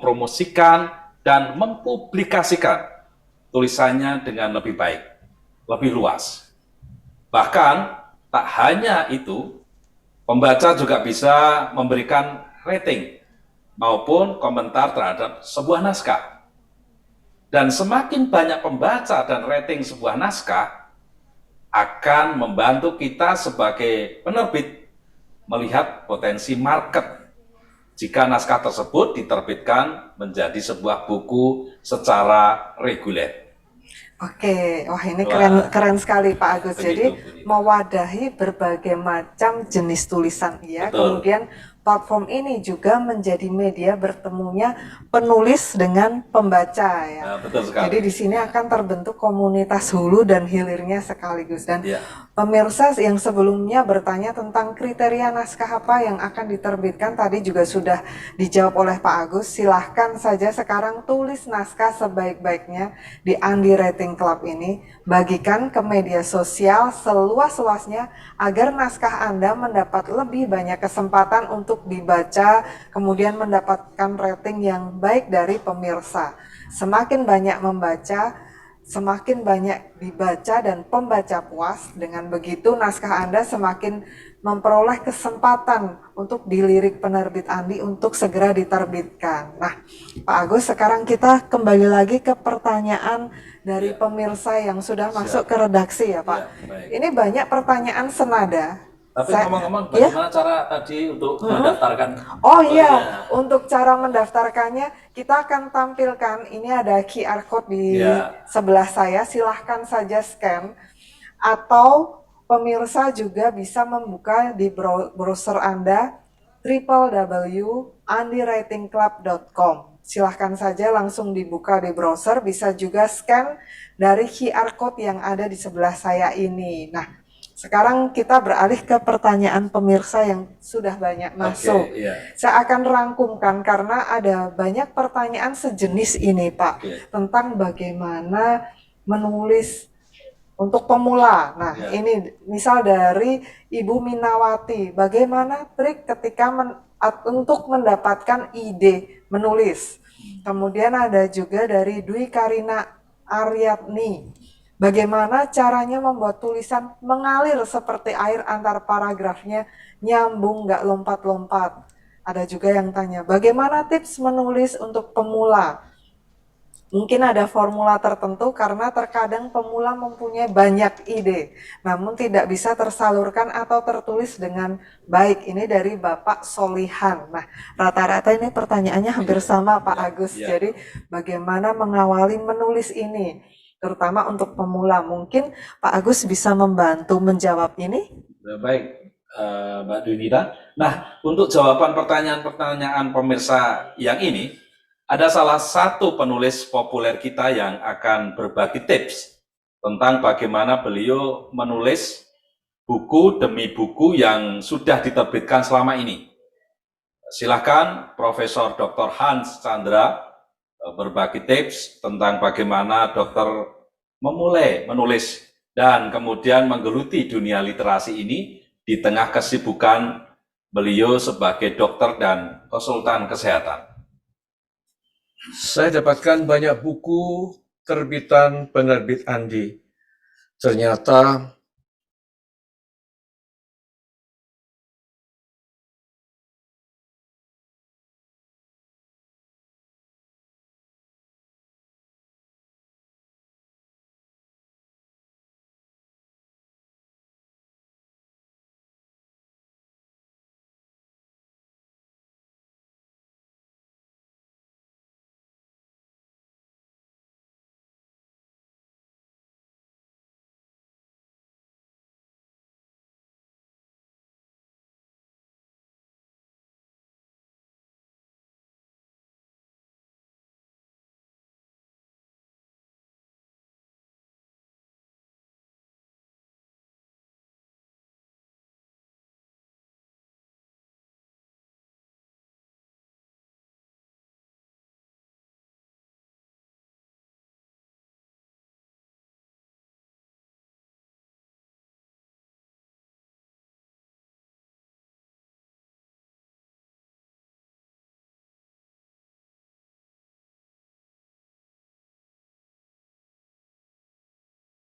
mempromosikan, dan mempublikasikan tulisannya dengan lebih baik, lebih luas. Bahkan, tak hanya itu, pembaca juga bisa memberikan rating maupun komentar terhadap sebuah naskah. Dan semakin banyak pembaca dan rating sebuah naskah, akan membantu kita sebagai penerbit melihat potensi market jika naskah tersebut diterbitkan menjadi sebuah buku secara reguler. Oke, wah ini keren Wah, keren sekali Pak Agus. Jadi begitu, begitu. mewadahi berbagai macam jenis tulisan ya. Betul. Kemudian platform ini juga menjadi media bertemunya penulis dengan pembaca ya. Nah, betul Jadi sekali. di sini Ya, akan terbentuk komunitas hulu dan hilirnya sekaligus. Dan ya, pemirsa yang sebelumnya bertanya tentang kriteria naskah apa yang akan diterbitkan tadi juga sudah dijawab oleh Pak Agus. Silahkan saja sekarang tulis naskah sebaik-baiknya di Andi Writing Club ini, bagikan ke media sosial seluas-luasnya agar naskah Anda mendapat lebih banyak kesempatan untuk dibaca, kemudian mendapatkan rating yang baik dari pemirsa. Semakin banyak membaca, semakin banyak dibaca dan pembaca puas. Dengan begitu naskah Anda semakin memperoleh kesempatan untuk dilirik penerbit Andi untuk segera diterbitkan. Nah, Pak Agus, sekarang kita kembali lagi ke pertanyaan dari ya, pemirsa yang sudah masuk ke siap. redaksi ya Pak. Ya, baik. Ini banyak pertanyaan senada. Tapi Saya, ngomong-ngomong, ya, bagaimana cara tadi untuk mendaftarkan? oh Oh iya, iya, untuk cara mendaftarkannya kita akan tampilkan ini ada QR code di ya, sebelah saya. Silahkan saja scan atau pemirsa juga bisa membuka di browser Anda www.andywritingclub.com. Silahkan saja langsung dibuka di browser, bisa juga scan dari QR code yang ada di sebelah saya ini. Nah, sekarang kita beralih ke pertanyaan pemirsa yang sudah banyak oke, masuk. ya, Saya akan rangkumkan karena ada banyak pertanyaan sejenis ini, Pak, oke, tentang bagaimana menulis untuk pemula. Nah, ya. ini misal dari Ibu Minawati, bagaimana trik ketika untuk mendapatkan ide menulis. Kemudian ada juga dari Dwi Karina Aryatni, bagaimana caranya membuat tulisan mengalir seperti air antar paragrafnya, nyambung nggak lompat-lompat. Ada juga yang tanya, bagaimana tips menulis untuk pemula? Mungkin ada formula tertentu karena terkadang pemula mempunyai banyak ide, namun tidak bisa tersalurkan atau tertulis dengan baik. Ini dari Bapak Solihan. Nah, rata-rata ini pertanyaannya hampir Iya, sama Pak iya, Agus. iya. Jadi, bagaimana mengawali menulis ini? Terutama untuk pemula. Mungkin Pak Agus bisa membantu menjawab ini? Baik, Mbak Dunita. Nah, untuk jawaban pertanyaan-pertanyaan pemirsa yang ini, ada salah satu penulis populer kita yang akan berbagi tips tentang bagaimana beliau menulis buku demi buku yang sudah diterbitkan selama ini. Silakan Profesor Dr. Hans Chandra berbagi tips tentang bagaimana dokter memulai menulis dan kemudian menggeluti dunia literasi ini di tengah kesibukan beliau sebagai dokter dan konsultan kesehatan. Saya dapatkan banyak buku terbitan penerbit Andi. Ternyata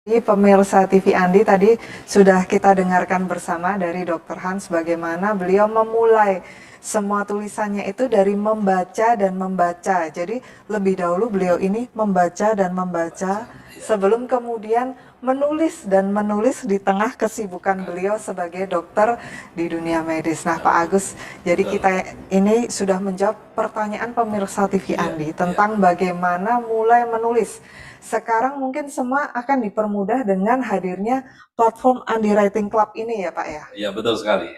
Pemirsa TV Andi, tadi sudah kita dengarkan bersama dari Dr. Hans bagaimana beliau memulai semua tulisannya itu dari membaca dan membaca. Jadi lebih dahulu beliau ini membaca dan membaca sebelum kemudian menulis dan menulis di tengah kesibukan beliau sebagai dokter di dunia medis. Nah, Pak Agus, jadi kita ini sudah menjawab pertanyaan pemirsa TV Andi tentang bagaimana mulai menulis. Sekarang mungkin semua akan dipermudah dengan hadirnya platform Andi Writing Club ini ya Pak ya? Ya, betul sekali.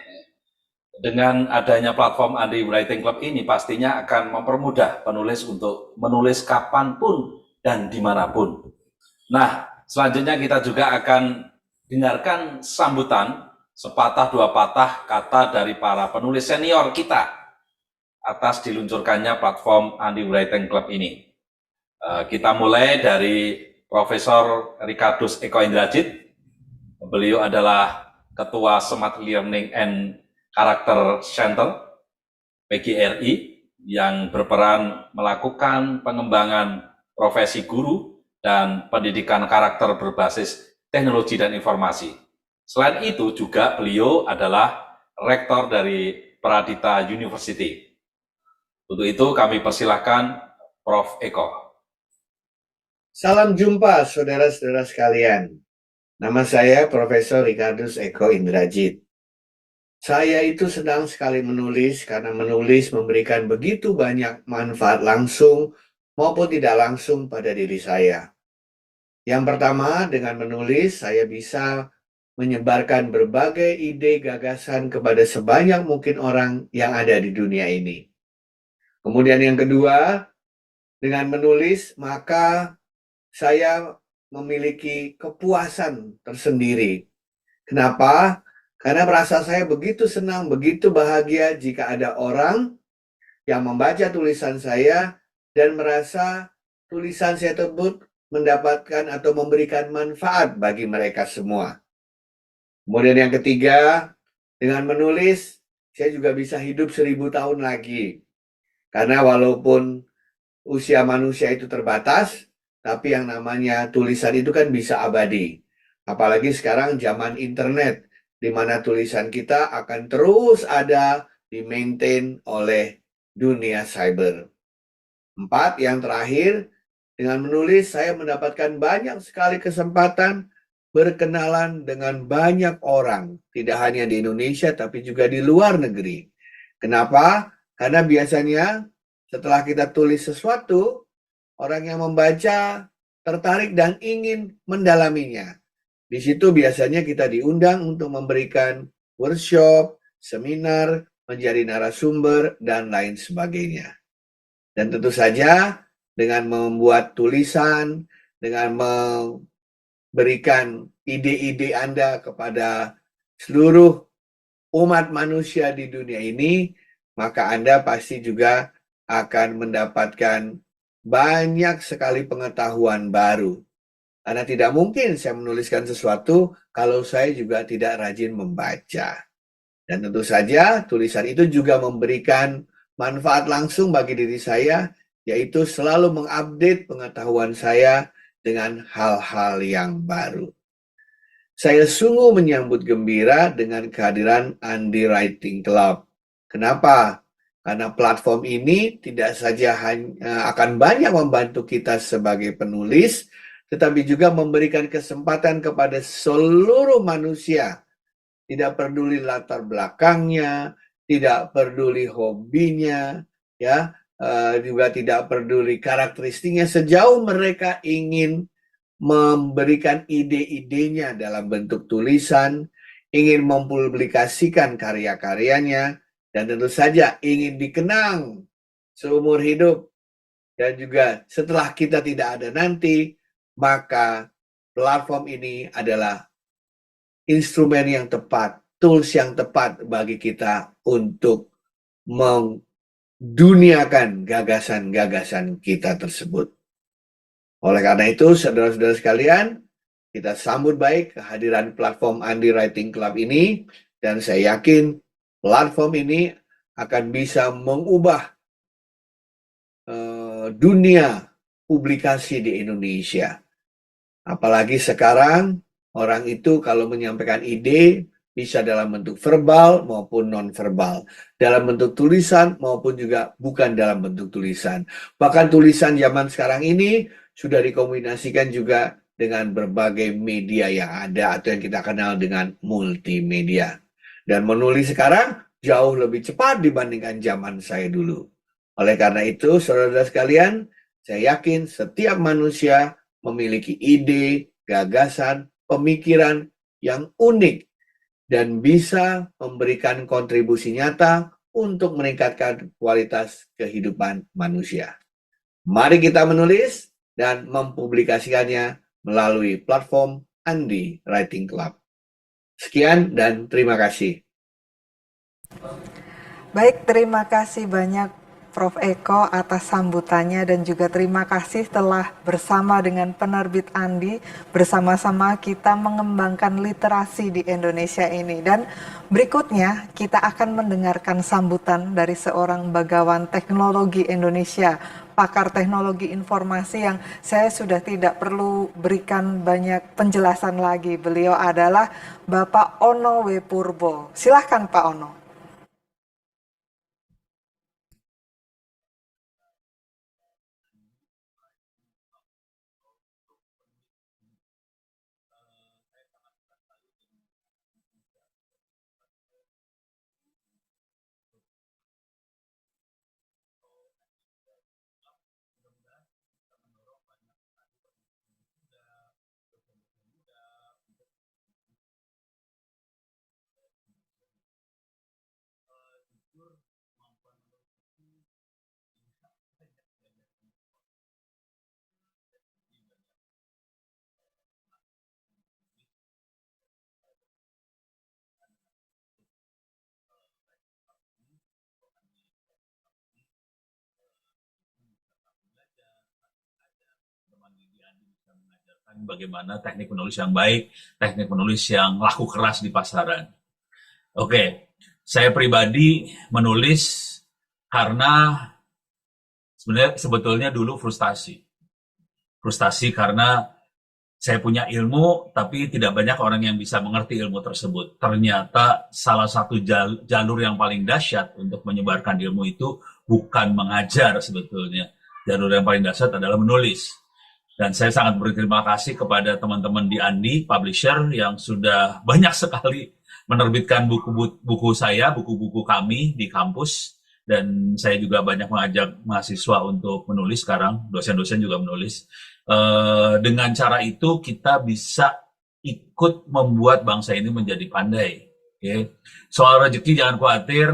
Dengan adanya platform Andi Writing Club ini pastinya akan mempermudah penulis untuk menulis kapanpun dan dimanapun. Nah, selanjutnya kita juga akan dengarkan sambutan sepatah dua patah kata dari para penulis senior kita atas diluncurkannya platform Andi Writing Club ini. Kita mulai dari Profesor Ricardus Eko Indrajit. Beliau adalah Ketua Smart Learning and Character Center PGRI yang berperan melakukan pengembangan profesi guru dan pendidikan karakter berbasis teknologi dan informasi. Selain itu juga beliau adalah rektor dari Pradita University. Untuk itu kami persilahkan Prof. Eko. Salam jumpa saudara-saudara sekalian. Nama saya Profesor Ricardus Eko Indrajit. Saya itu senang sekali menulis karena menulis memberikan begitu banyak manfaat langsung maupun tidak langsung pada diri saya. Yang pertama, dengan menulis saya bisa menyebarkan berbagai ide gagasan kepada sebanyak mungkin orang yang ada di dunia ini. Kemudian yang kedua, dengan menulis maka saya memiliki kepuasan tersendiri. Kenapa? Karena merasa saya begitu senang, begitu bahagia jika ada orang yang membaca tulisan saya dan merasa tulisan saya tersebut mendapatkan atau memberikan manfaat bagi mereka semua. Kemudian yang ketiga, dengan menulis, saya juga bisa hidup 1000 tahun lagi. Karena walaupun usia manusia itu terbatas, tapi yang namanya tulisan itu kan bisa abadi. Apalagi sekarang zaman internet, di mana tulisan kita akan terus ada di-maintain oleh dunia cyber. 4, yang terakhir, dengan menulis saya mendapatkan banyak sekali kesempatan berkenalan dengan banyak orang. Tidak hanya di Indonesia, tapi juga di luar negeri. Kenapa? Karena biasanya setelah kita tulis sesuatu, orang yang membaca tertarik dan ingin mendalaminya. Di situ biasanya kita diundang untuk memberikan workshop, seminar, menjadi narasumber, dan lain sebagainya. Dan tentu saja dengan membuat tulisan, dengan memberikan ide-ide Anda kepada seluruh umat manusia di dunia ini, maka Anda pasti juga akan mendapatkan banyak sekali pengetahuan baru. Karena tidak mungkin saya menuliskan sesuatu kalau saya juga tidak rajin membaca. Dan tentu saja tulisan itu juga memberikan manfaat langsung bagi diri saya, yaitu selalu mengupdate pengetahuan saya dengan hal-hal yang baru. Saya sungguh menyambut gembira dengan kehadiran Andi Writing Club. Kenapa? Karena platform ini tidak saja akan banyak membantu kita sebagai penulis, tetapi juga memberikan kesempatan kepada seluruh manusia. Tidak peduli latar belakangnya, tidak peduli hobinya, ya, juga tidak peduli karakteristiknya, sejauh mereka ingin memberikan ide-idenya dalam bentuk tulisan, ingin mempublikasikan karya-karyanya, dan tentu saja ingin dikenang seumur hidup. Dan juga setelah kita tidak ada nanti, maka platform ini adalah instrumen yang tepat, tools yang tepat bagi kita untuk menduniakan gagasan-gagasan kita tersebut. Oleh karena itu, saudara-saudara sekalian, kita sambut baik kehadiran platform Andi Writing Club ini, dan saya yakin platform ini akan bisa mengubah dunia publikasi di Indonesia. Apalagi sekarang orang itu kalau menyampaikan ide bisa dalam bentuk verbal maupun non-verbal, dalam bentuk tulisan maupun juga bukan dalam bentuk tulisan. Bahkan tulisan zaman sekarang ini sudah dikombinasikan juga dengan berbagai media yang ada atau yang kita kenal dengan multimedia. Dan menulis sekarang jauh lebih cepat dibandingkan zaman saya dulu. Oleh karena itu, saudara sekalian, saya yakin setiap manusia memiliki ide, gagasan, pemikiran yang unik dan bisa memberikan kontribusi nyata untuk meningkatkan kualitas kehidupan manusia. Mari kita menulis dan mempublikasikannya melalui platform Andi Writing Club. Sekian dan terima kasih. Baik, terima kasih banyak Prof. Eko atas sambutannya dan juga terima kasih telah bersama dengan penerbit Andi bersama-sama kita mengembangkan literasi di Indonesia ini. Dan berikutnya kita akan mendengarkan sambutan dari seorang bagawan teknologi Indonesia, pakar teknologi informasi yang saya sudah tidak perlu berikan banyak penjelasan lagi. Beliau adalah Bapak Ono W. Purbo. Silahkan Pak Ono. Bagaimana teknik menulis yang baik, teknik menulis yang laku keras di pasaran. Oke, saya pribadi menulis karena sebetulnya dulu frustasi. Frustasi karena saya punya ilmu, tapi tidak banyak orang yang bisa mengerti ilmu tersebut. Ternyata salah satu jalur yang paling dahsyat untuk menyebarkan ilmu itu bukan mengajar sebetulnya. Jalur yang paling dahsyat adalah menulis. Dan saya sangat berterima kasih kepada teman-teman di Andi, publisher, yang sudah banyak sekali menerbitkan buku-buku saya, buku-buku kami di kampus. Dan saya juga banyak mengajak mahasiswa untuk menulis sekarang, dosen-dosen juga menulis. Dengan cara itu kita bisa ikut membuat bangsa ini menjadi pandai. Okay? Soal rezeki jangan khawatir,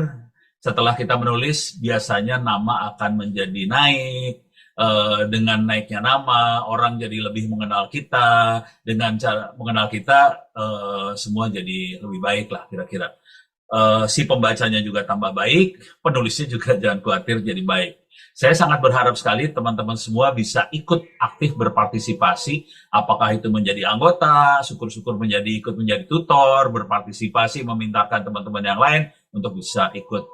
setelah kita menulis biasanya nama akan menjadi naik. Dengan naiknya nama, orang jadi lebih mengenal kita. Dengan cara mengenal kita, semua jadi lebih baik lah kira-kira. Si pembacanya juga tambah baik, penulisnya juga jangan khawatir jadi baik. Saya sangat berharap sekali teman-teman semua bisa ikut aktif berpartisipasi, apakah itu menjadi anggota, syukur-syukur ikut menjadi tutor, berpartisipasi, memintakan teman-teman yang lain untuk bisa ikut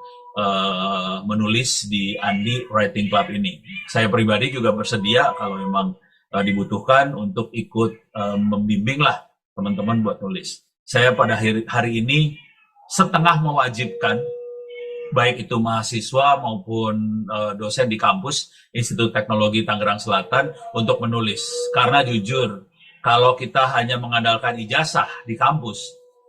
menulis di Andi Writing Club ini. Saya pribadi juga bersedia kalau memang dibutuhkan untuk ikut membimbing lah teman-teman buat nulis. Saya pada hari ini setengah mewajibkan baik itu mahasiswa maupun dosen di kampus Institut Teknologi Tangerang Selatan untuk menulis. Karena jujur, kalau kita hanya mengandalkan ijazah di kampus,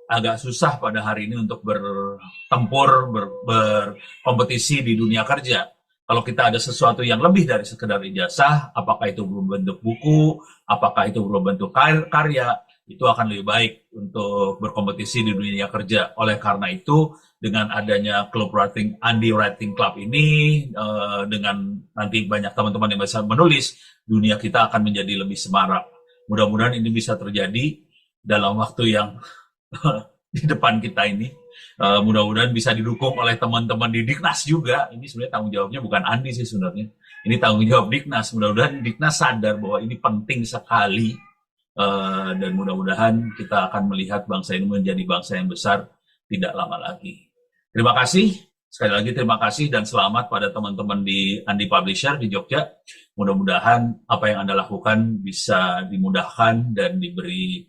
agak susah pada hari ini untuk bertempur, berkompetisi di dunia kerja. Kalau kita ada sesuatu yang lebih dari sekedar ijazah, apakah itu berbentuk buku, apakah itu berbentuk karya, itu akan lebih baik untuk berkompetisi di dunia kerja. Oleh karena itu, dengan adanya klub writing, Andi Writing Club ini, dengan nanti banyak teman-teman yang bisa menulis, dunia kita akan menjadi lebih semarak. Mudah-mudahan ini bisa terjadi dalam waktu yang di depan kita ini. Mudah-mudahan bisa didukung oleh teman-teman di Diknas juga. Ini sebenarnya tanggung jawabnya bukan Andi sih sebenarnya. Ini tanggung jawab Diknas. Mudah-mudahan Diknas sadar bahwa ini penting sekali. Dan mudah-mudahan kita akan melihat bangsa ini menjadi bangsa yang besar tidak lama lagi. Terima kasih. Sekali lagi terima kasih dan selamat pada teman-teman di Andi Publisher di Jogja. Mudah-mudahan apa yang Anda lakukan bisa dimudahkan dan diberi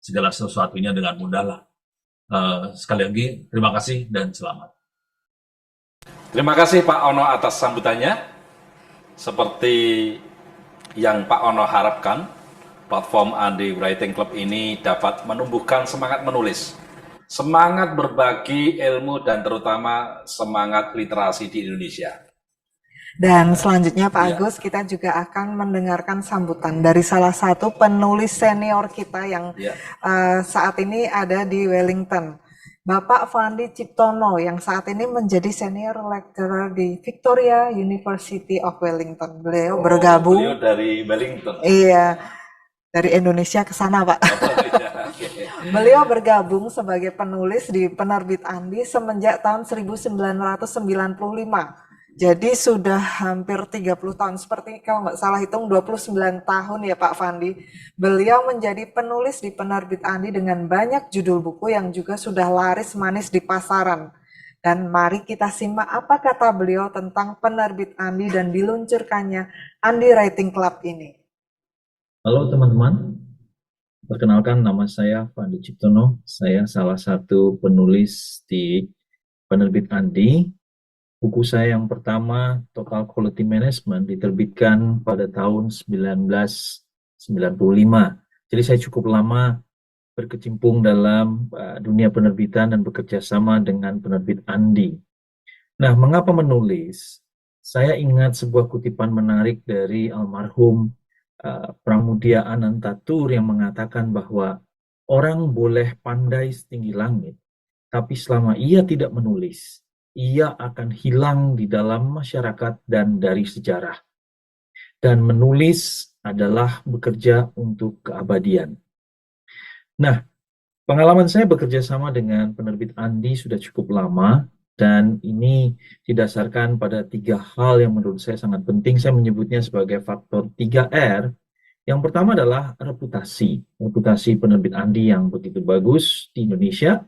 segala sesuatunya dengan mudah lah. Sekali lagi terima kasih dan selamat. Terima kasih Pak Ono atas sambutannya. Seperti yang Pak Ono harapkan, platform Andi Writing Club ini dapat menumbuhkan semangat menulis, semangat berbagi ilmu, dan terutama semangat literasi di Indonesia. Dan selanjutnya Pak Iya. Agus, kita juga akan mendengarkan sambutan dari salah satu penulis senior kita yang Ya. saat ini ada di Wellington, Bapak Fandi Ciptono, yang saat ini menjadi senior lecturer di Victoria University of Wellington. Beliau Beliau bergabung, dari Wellington. iya, dari Indonesia ke sana, Pak. Oh, iya, oke. Beliau bergabung sebagai penulis di Penerbit Andi semenjak tahun 1995. Jadi sudah hampir 30 tahun, seperti kalau nggak salah hitung 29 tahun ya Pak Fandi. Beliau menjadi penulis di Penerbit Andi dengan banyak judul buku yang juga sudah laris manis di pasaran. Dan mari kita simak apa kata beliau tentang Penerbit Andi dan diluncurkannya Andi Writing Club ini. Halo teman-teman, perkenalkan nama saya Fandi Ciptono. Saya salah satu penulis di Penerbit Andi. Buku saya yang pertama, Total Quality Management, diterbitkan pada tahun 1995. Jadi saya cukup lama berkecimpung dalam dunia penerbitan dan bekerja sama dengan Penerbit Andi. Nah, mengapa menulis? Saya ingat sebuah kutipan menarik dari almarhum Pramudia Anantatur yang mengatakan bahwa orang boleh pandai setinggi langit, tapi selama ia tidak menulis, ia akan hilang di dalam masyarakat dan dari sejarah. Dan menulis adalah bekerja untuk keabadian. Nah, pengalaman saya bekerja sama dengan Penerbit Andi sudah cukup lama, dan ini didasarkan pada 3 hal yang menurut saya sangat penting. Saya menyebutnya sebagai faktor 3R. Yang pertama adalah reputasi Penerbit Andi yang begitu bagus di Indonesia.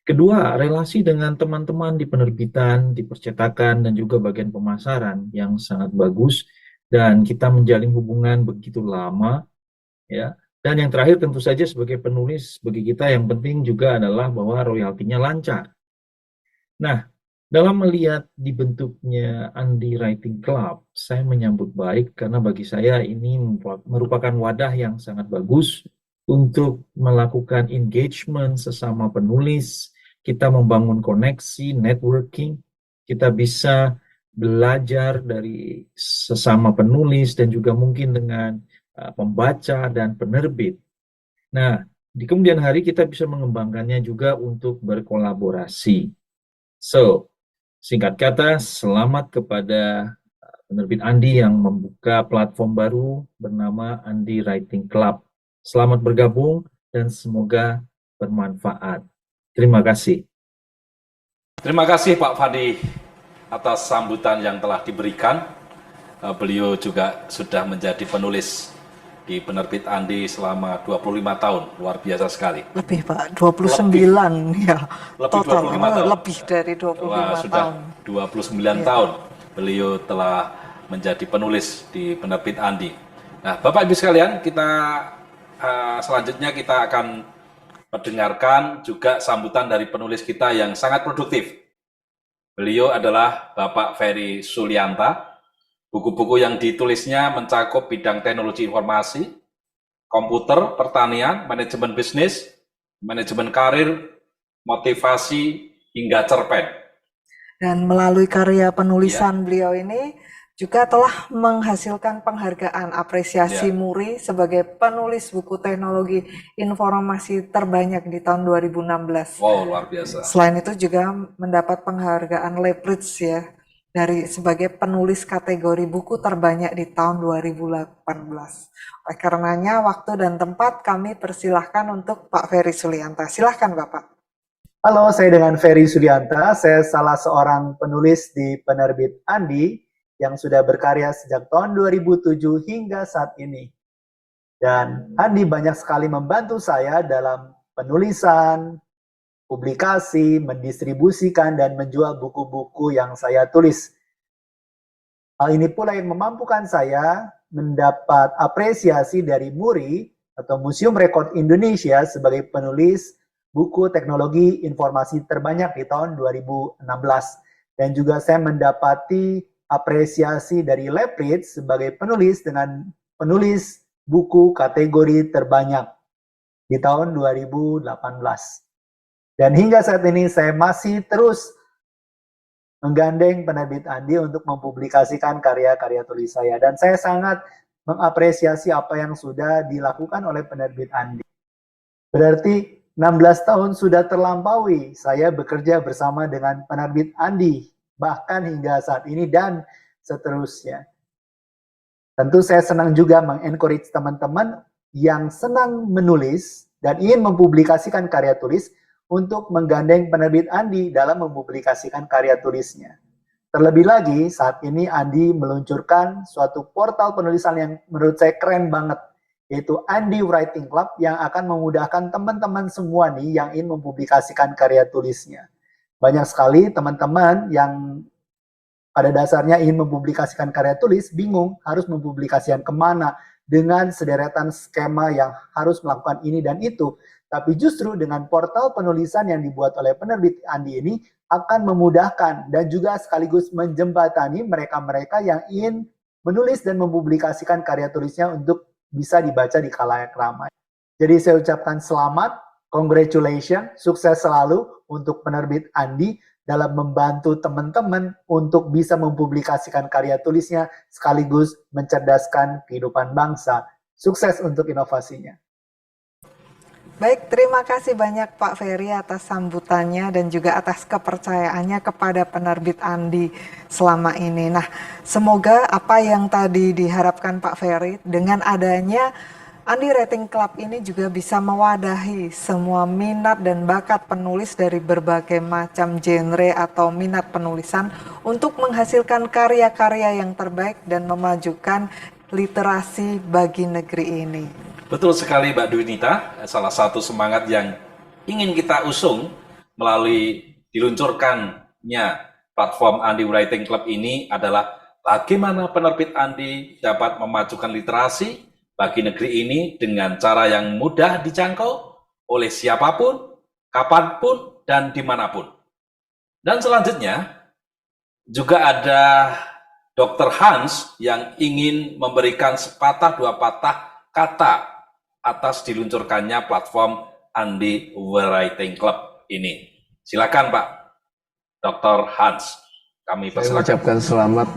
Kedua, relasi dengan teman-teman di penerbitan, di percetakan, dan juga bagian pemasaran yang sangat bagus. Dan kita menjalin hubungan begitu lama, ya. Dan yang terakhir tentu saja sebagai penulis, bagi kita yang penting juga adalah bahwa royaltinya lancar. Nah, dalam melihat dibentuknya Andi Writing Club, saya menyambut baik karena bagi saya ini merupakan wadah yang sangat bagus untuk melakukan engagement sesama penulis. Kita membangun koneksi, networking, kita bisa belajar dari sesama penulis dan juga mungkin dengan pembaca dan penerbit. Nah, di kemudian hari kita bisa mengembangkannya juga untuk berkolaborasi. So, singkat kata, selamat kepada Penerbit Andi yang membuka platform baru bernama Andi Writing Club. Selamat bergabung dan semoga bermanfaat. Terima kasih. Terima kasih Pak Fandi atas sambutan yang telah diberikan. Beliau juga sudah menjadi penulis di Penerbit Andi selama 25 tahun, luar biasa sekali. Lebih Pak, 29 ya. Lebih Total 25 tahun. lebih dari 25 Wah, sudah tahun. 29 Iya. tahun beliau telah menjadi penulis di Penerbit Andi. Nah, Bapak Ibu sekalian, kita selanjutnya kita akan mendengarkan juga sambutan dari penulis kita yang sangat produktif. Beliau adalah Bapak Ferry Sulianta. Buku-buku yang ditulisnya mencakup bidang teknologi informasi, komputer, pertanian, manajemen bisnis, manajemen karir, motivasi, hingga cerpen. Dan melalui karya penulisan beliau ini juga telah menghasilkan penghargaan apresiasi Ya. Muri sebagai penulis buku teknologi informasi terbanyak di tahun 2016. Wow, luar biasa. Selain itu juga mendapat penghargaan Leprits ya dari sebagai penulis kategori buku terbanyak di tahun 2018. Oleh karenanya waktu dan tempat kami persilahkan untuk Pak Ferry Sulianta. Silahkan Bapak. Halo, saya dengan Ferry Sulianta. Saya salah seorang penulis di Penerbit Andi yang sudah berkarya sejak tahun 2007 hingga saat ini. Dan Andi banyak sekali membantu saya dalam penulisan mempublikasi, mendistribusikan, dan menjual buku-buku yang saya tulis. Hal ini pula yang memampukan saya mendapat apresiasi dari MURI atau Museum Rekor Indonesia sebagai penulis buku teknologi informasi terbanyak di tahun 2016. Dan juga saya mendapati apresiasi dari Labread sebagai penulis dengan penulis buku kategori terbanyak di tahun 2018. Dan hingga saat ini saya masih terus menggandeng penerbit Andi untuk mempublikasikan karya-karya tulis saya. Dan saya sangat mengapresiasi apa yang sudah dilakukan oleh penerbit Andi. Berarti 16 tahun sudah terlampaui saya bekerja bersama dengan penerbit Andi, bahkan hingga saat ini dan seterusnya. Tentu saya senang juga mengencourage teman-teman yang senang menulis dan ingin mempublikasikan karya tulis untuk menggandeng penerbit Andi dalam mempublikasikan karya tulisnya. Terlebih lagi, saat ini Andi meluncurkan suatu portal penulisan yang menurut saya keren banget, yaitu Andi Writing Club yang akan memudahkan teman-teman semua nih yang ingin mempublikasikan karya tulisnya. Banyak sekali teman-teman yang pada dasarnya ingin mempublikasikan karya tulis, bingung harus mempublikasikan kemana dengan sederetan skema yang harus melakukan ini dan itu. Tapi justru dengan portal penulisan yang dibuat oleh penerbit Andi ini akan memudahkan dan juga sekaligus menjembatani mereka-mereka yang ingin menulis dan mempublikasikan karya tulisnya untuk bisa dibaca di khalayak ramai. Jadi saya ucapkan selamat, congratulations, sukses selalu untuk penerbit Andi dalam membantu teman-teman untuk bisa mempublikasikan karya tulisnya sekaligus mencerdaskan kehidupan bangsa. Sukses untuk inovasinya. Baik, terima kasih banyak Pak Ferry atas sambutannya dan juga atas kepercayaannya kepada penerbit Andi selama ini. Nah, semoga apa yang tadi diharapkan Pak Ferry dengan adanya Andi Writing Club ini juga bisa mewadahi semua minat dan bakat penulis dari berbagai macam genre atau minat penulisan untuk menghasilkan karya-karya yang terbaik dan memajukan literasi bagi negeri ini. Betul sekali Mbak Dwinita, salah satu semangat yang ingin kita usung melalui diluncurkannya platform Andi Writing Club ini adalah bagaimana penerbit Andi dapat memajukan literasi bagi negeri ini dengan cara yang mudah dijangkau oleh siapapun, kapanpun, dan dimanapun. Dan selanjutnya juga ada Dr. Hans yang ingin memberikan sepatah dua patah kata atas diluncurkannya platform Andi Writing Club ini. Silakan Pak Dr. Hans, kami Saya persilakan. mengucapkan selamat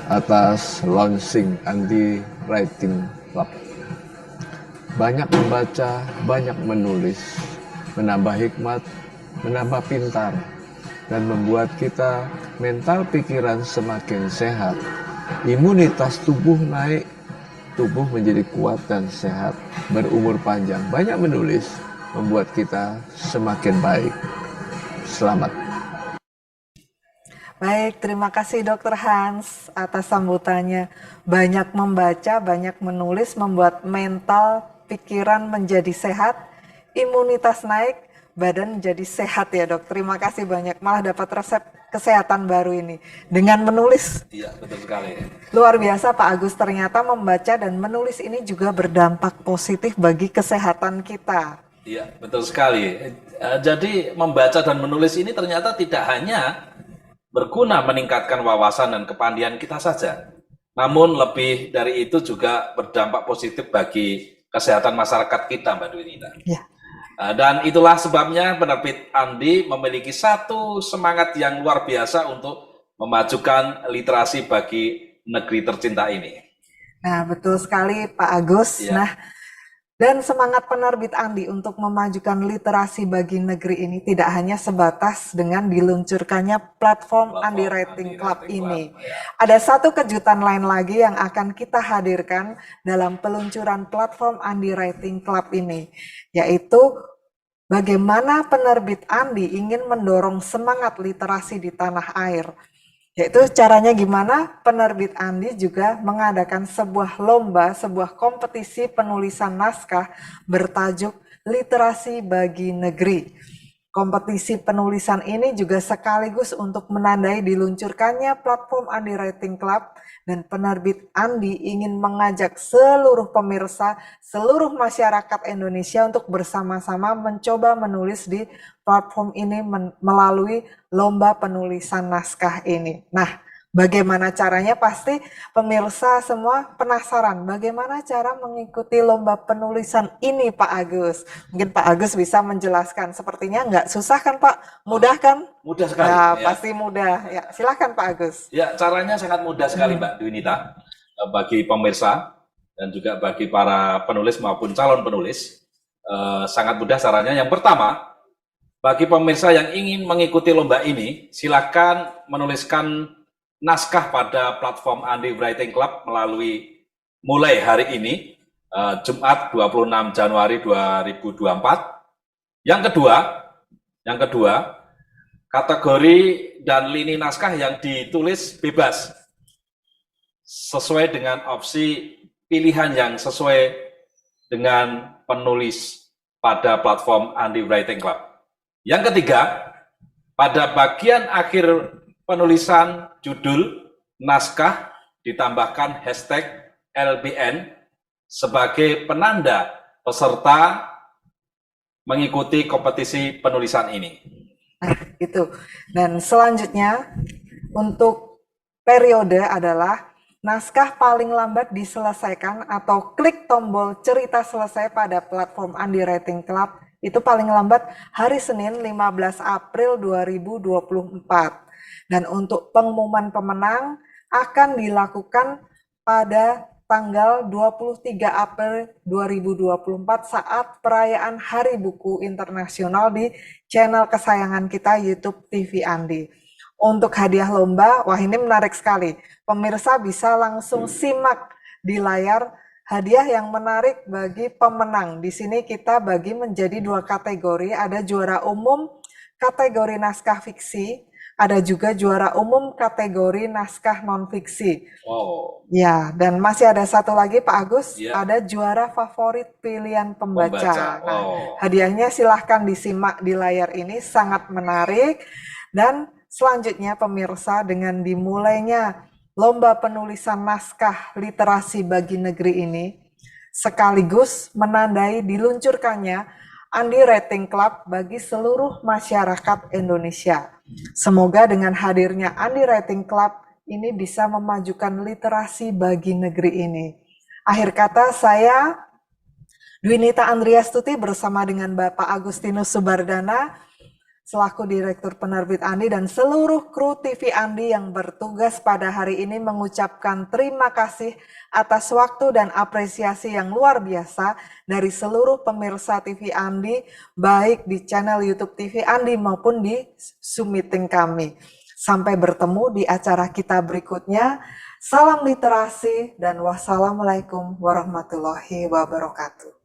atas launching Andi Writing Club. Banyak membaca, banyak menulis, menambah hikmat, menambah pintar, dan membuat kita mental pikiran semakin sehat. Imunitas tubuh naik, tubuh menjadi kuat dan sehat, berumur panjang. Banyak menulis membuat kita semakin baik. Selamat. Baik, terima kasih Dr. Hans atas sambutannya. Banyak membaca, banyak menulis membuat mental pikiran menjadi sehat, imunitas naik, badan menjadi sehat ya Dok. Terima kasih banyak, malah dapat resep kesehatan baru ini dengan menulis. Iya, betul sekali. Luar biasa Pak Agus, ternyata membaca dan menulis ini juga berdampak positif bagi kesehatan kita. Iya, betul sekali. Jadi membaca dan menulis ini ternyata tidak hanya berguna meningkatkan wawasan dan kepandaian kita saja, namun lebih dari itu juga berdampak positif bagi kesehatan masyarakat kita, Mbak Dwinita. Ya. Dan itulah sebabnya penerbit Andi memiliki satu semangat yang luar biasa untuk memajukan literasi bagi negeri tercinta ini. Nah, betul sekali Pak Agus. Ya. Nah, dan semangat penerbit Andi untuk memajukan literasi bagi negeri ini tidak hanya sebatas dengan diluncurkannya platform Andi Writing Club ini. Ada satu kejutan lain lagi yang akan kita hadirkan dalam peluncuran platform Andi Writing Club ini, yaitu bagaimana penerbit Andi ingin mendorong semangat literasi di tanah air. Yaitu caranya gimana? Penerbit Andi juga mengadakan sebuah lomba, sebuah kompetisi penulisan naskah bertajuk Literasi Bagi Negeri. Kompetisi penulisan ini juga sekaligus untuk menandai diluncurkannya platform Andi Writing Club, dan penerbit Andi ingin mengajak seluruh pemirsa, seluruh masyarakat Indonesia untuk bersama-sama mencoba menulis di platform ini melalui lomba penulisan naskah ini. Nah, bagaimana caranya? Pasti pemirsa semua penasaran bagaimana cara mengikuti lomba penulisan ini, Pak Agus. Mungkin Pak Agus bisa menjelaskan. Sepertinya nggak susah kan, Pak? Mudah kan? Mudah sekali. Ya, Ya. pasti mudah. Ya, silakan Pak Agus. Ya, caranya sangat mudah sekali, Mbak Dwinita. Bagi pemirsa dan juga bagi para penulis maupun calon penulis, sangat mudah caranya. Yang pertama, bagi pemirsa yang ingin mengikuti lomba ini, silakan menuliskan naskah pada platform Andi Writing Club melalui mulai hari ini, Jumat 26 Januari 2024. Yang kedua, kategori dan lini naskah yang ditulis bebas, sesuai dengan opsi pilihan yang sesuai dengan penulis pada platform Andi Writing Club. Yang ketiga, pada bagian akhir penulisan judul naskah ditambahkan hashtag LBN sebagai penanda peserta mengikuti kompetisi penulisan ini. Gitu. Dan selanjutnya untuk periode adalah naskah paling lambat diselesaikan atau klik tombol cerita selesai pada platform Andi Writing Club itu paling lambat hari Senin 15 April 2024. Dan untuk pengumuman pemenang akan dilakukan pada tanggal 23 April 2024 saat perayaan Hari Buku Internasional di channel kesayangan kita YouTube TV Andi. Untuk hadiah lomba, wah ini menarik sekali. Pemirsa bisa langsung simak di layar hadiah yang menarik bagi pemenang. Di sini kita bagi menjadi 2 kategori, ada juara umum kategori naskah fiksi, ada juga juara umum kategori naskah non-fiksi. Wow. Ya, dan masih ada satu lagi Pak Agus, Ya. ada juara favorit pilihan pembaca. Nah, Wow. hadiahnya silahkan disimak di layar ini, sangat menarik. Dan selanjutnya pemirsa, dengan dimulainya lomba penulisan naskah literasi bagi negeri ini, sekaligus menandai diluncurkannya Andi Writing Club bagi seluruh masyarakat Indonesia. Semoga dengan hadirnya Andi Writing Club ini bisa memajukan literasi bagi negeri ini. Akhir kata, saya Dwinita Andriastuti bersama dengan Bapak Agustinus Subardana selaku Direktur Penerbit Andi dan seluruh kru TV Andi yang bertugas pada hari ini mengucapkan terima kasih atas waktu dan apresiasi yang luar biasa dari seluruh pemirsa TV Andi, baik di channel YouTube TV Andi maupun di Zoom meeting kami. Sampai bertemu di acara kita berikutnya. Salam literasi dan wassalamualaikum warahmatullahi wabarakatuh.